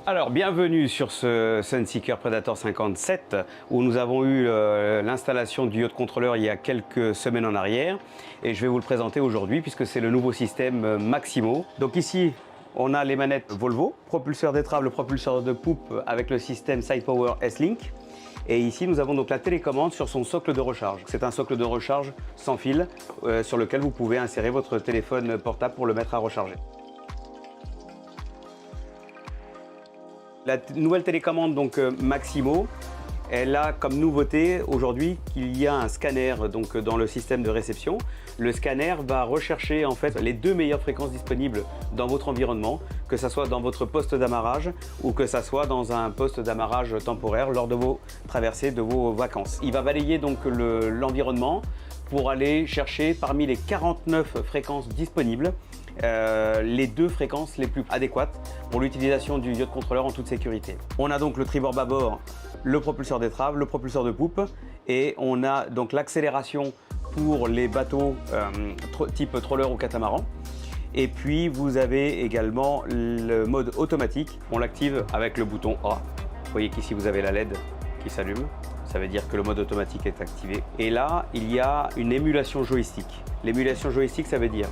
Alors, bienvenue sur ce Sunseeker Predator 57 où nous avons eu l'installation du yacht contrôleur il y a quelques semaines en arrière et je vais vous le présenter aujourd'hui puisque c'est le nouveau système Maximo. Donc ici, on a les manettes Volvo, propulseur d'étrave, le propulseur de poupe avec le système Sidepower S-Link. Et ici, nous avons donc la télécommande sur son socle de recharge. C'est un socle de recharge sans fil sur lequel vous pouvez insérer votre téléphone portable pour le mettre à recharger. La nouvelle télécommande donc Maximo, elle a comme nouveauté aujourd'hui qu'il y a un scanner donc dans le système de réception. Le scanner va rechercher en fait les deux meilleures fréquences disponibles dans votre environnement, que ce soit dans votre poste d'amarrage ou que ce soit dans un poste d'amarrage temporaire lors de vos traversées, de vos vacances. Il va balayer donc l'environnement pour aller chercher parmi les 49 fréquences disponibles les deux fréquences les plus adéquates pour l'utilisation du yacht contrôleur en toute sécurité. On a donc le tribord bâbord, le propulseur d'étrave, le propulseur de poupe et on a donc l'accélération pour les bateaux type trawler ou catamaran. Et puis vous avez également le mode automatique, on l'active avec le bouton A. Vous voyez qu'ici vous avez la LED qui s'allume. Ça veut dire que le mode automatique est activé. Et là, il y a une émulation joystick. L'émulation joystick, ça veut dire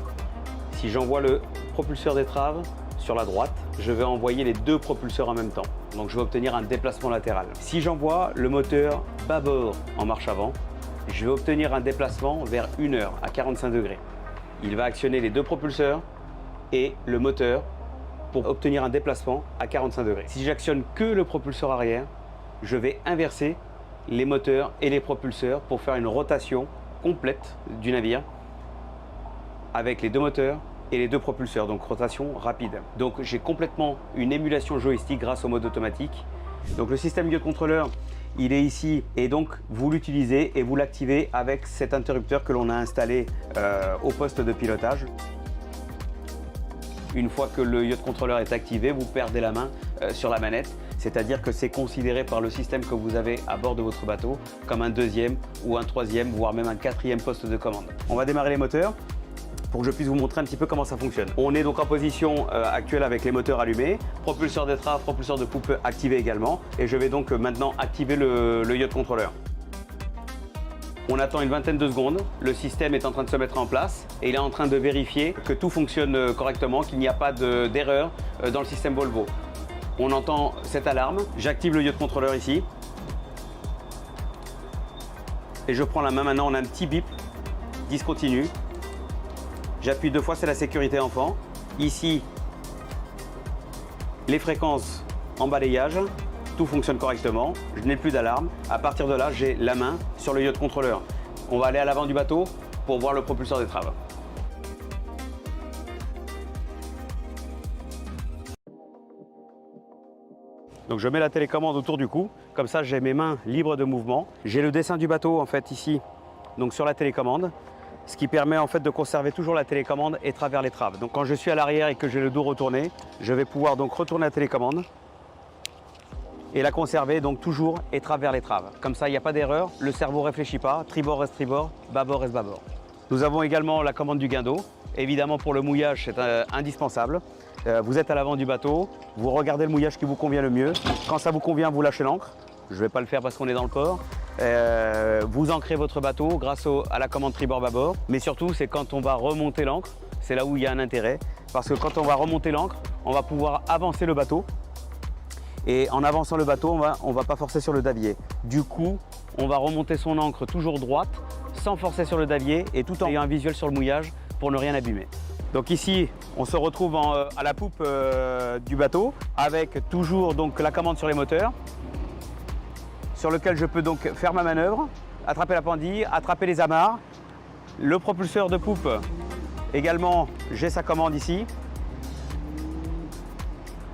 si j'envoie le propulseur d'étrave sur la droite, je vais envoyer les deux propulseurs en même temps. Donc je vais obtenir un déplacement latéral. Si j'envoie le moteur bâbord en marche avant, je vais obtenir un déplacement vers 1 heure à 45 degrés. Il va actionner les deux propulseurs et le moteur pour obtenir un déplacement à 45 degrés. Si j'actionne que le propulseur arrière, je vais inverser les moteurs et les propulseurs pour faire une rotation complète du navire avec les deux moteurs et les deux propulseurs, donc rotation rapide. Donc j'ai complètement une émulation joystick grâce au mode automatique. Donc le système yacht contrôleur, il est ici et donc vous l'utilisez et vous l'activez avec cet interrupteur que l'on a installé au poste de pilotage. Une fois que le yacht contrôleur est activé, vous perdez la main sur la manette. C'est-à-dire que c'est considéré par le système que vous avez à bord de votre bateau comme un deuxième ou un troisième, voire même un quatrième poste de commande. On va démarrer les moteurs pour que je puisse vous montrer un petit peu comment ça fonctionne. On est donc en position actuelle avec les moteurs allumés, propulseur d'étrave, propulseur de poupe activé également. Et je vais donc maintenant activer le yacht contrôleur. On attend une vingtaine de secondes, le système est en train de se mettre en place et il est en train de vérifier que tout fonctionne correctement, qu'il n'y a pas d'erreur dans le système Volvo. On entend cette alarme, j'active le yacht contrôleur ici et je prends la main. Maintenant on a un petit bip, discontinue. J'appuie 2 fois, c'est la sécurité enfant. Ici, les fréquences en balayage, tout fonctionne correctement. Je n'ai plus d'alarme. À partir de là, j'ai la main sur le yacht contrôleur. On va aller à l'avant du bateau pour voir le propulseur d'étrave. Donc je mets la télécommande autour du cou, comme ça j'ai mes mains libres de mouvement. J'ai le dessin du bateau en fait ici, donc sur la télécommande, ce qui permet en fait de conserver toujours la télécommande et travers l'étrave. Donc quand je suis à l'arrière et que j'ai le dos retourné, je vais pouvoir donc retourner la télécommande et la conserver donc toujours et travers l'étrave. Comme ça il n'y a pas d'erreur, le cerveau ne réfléchit pas, tribord reste tribord, bâbord reste bâbord. Nous avons également la commande du guin d'eau. Évidemment pour le mouillage c'est indispensable. Vous êtes à l'avant du bateau, vous regardez le mouillage qui vous convient le mieux. Quand ça vous convient, vous lâchez l'ancre. Je ne vais pas le faire parce qu'on est dans le port. Vous ancrez votre bateau grâce à la commande tribord-bâbord. Mais surtout, c'est quand on va remonter l'ancre, c'est là où il y a un intérêt. Parce que quand on va remonter l'ancre, on va pouvoir avancer le bateau. Et en avançant le bateau, on va pas forcer sur le davier. Du coup, on va remonter son ancre toujours droite, sans forcer sur le davier et tout en ayant un visuel sur le mouillage pour ne rien abîmer. Donc ici, on se retrouve à la poupe du bateau avec toujours donc la commande sur les moteurs sur lequel je peux donc faire ma manœuvre, attraper la pendille, attraper les amarres. Le propulseur de poupe également, j'ai sa commande ici.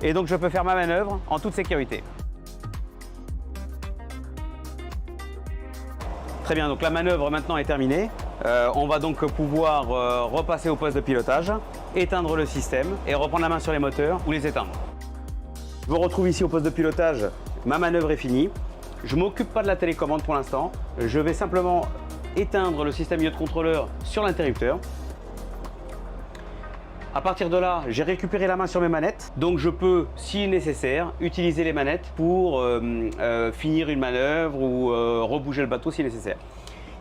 Et donc je peux faire ma manœuvre en toute sécurité. Très bien, donc la manœuvre maintenant est terminée. On va donc pouvoir repasser au poste de pilotage, éteindre le système et reprendre la main sur les moteurs ou les éteindre. Je vous retrouve ici au poste de pilotage, ma manœuvre est finie. Je ne m'occupe pas de la télécommande pour l'instant, je vais simplement éteindre le système yacht contrôleur sur l'interrupteur. À partir de là, j'ai récupéré la main sur mes manettes, donc je peux, si nécessaire, utiliser les manettes pour finir une manœuvre ou rebouger le bateau si nécessaire.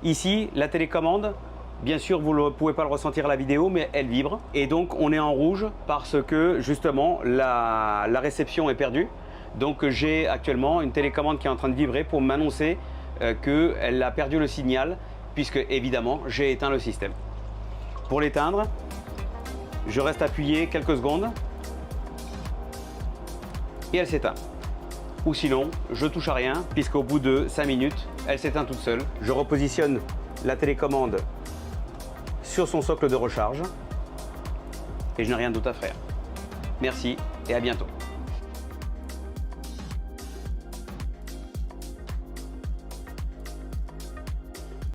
Ici, la télécommande, bien sûr, vous ne pouvez pas le ressentir à la vidéo, mais elle vibre. Et donc, on est en rouge parce que, justement, la réception est perdue. Donc, j'ai actuellement une télécommande qui est en train de vibrer pour m'annoncer qu'elle a perdu le signal, puisque, évidemment, j'ai éteint le système. Pour l'éteindre, je reste appuyé quelques secondes et elle s'éteint. Ou sinon, je touche à rien, puisqu'au bout de 5 minutes, elle s'éteint toute seule. Je repositionne la télécommande sur son socle de recharge et je n'ai rien d'autre à faire. Merci et à bientôt.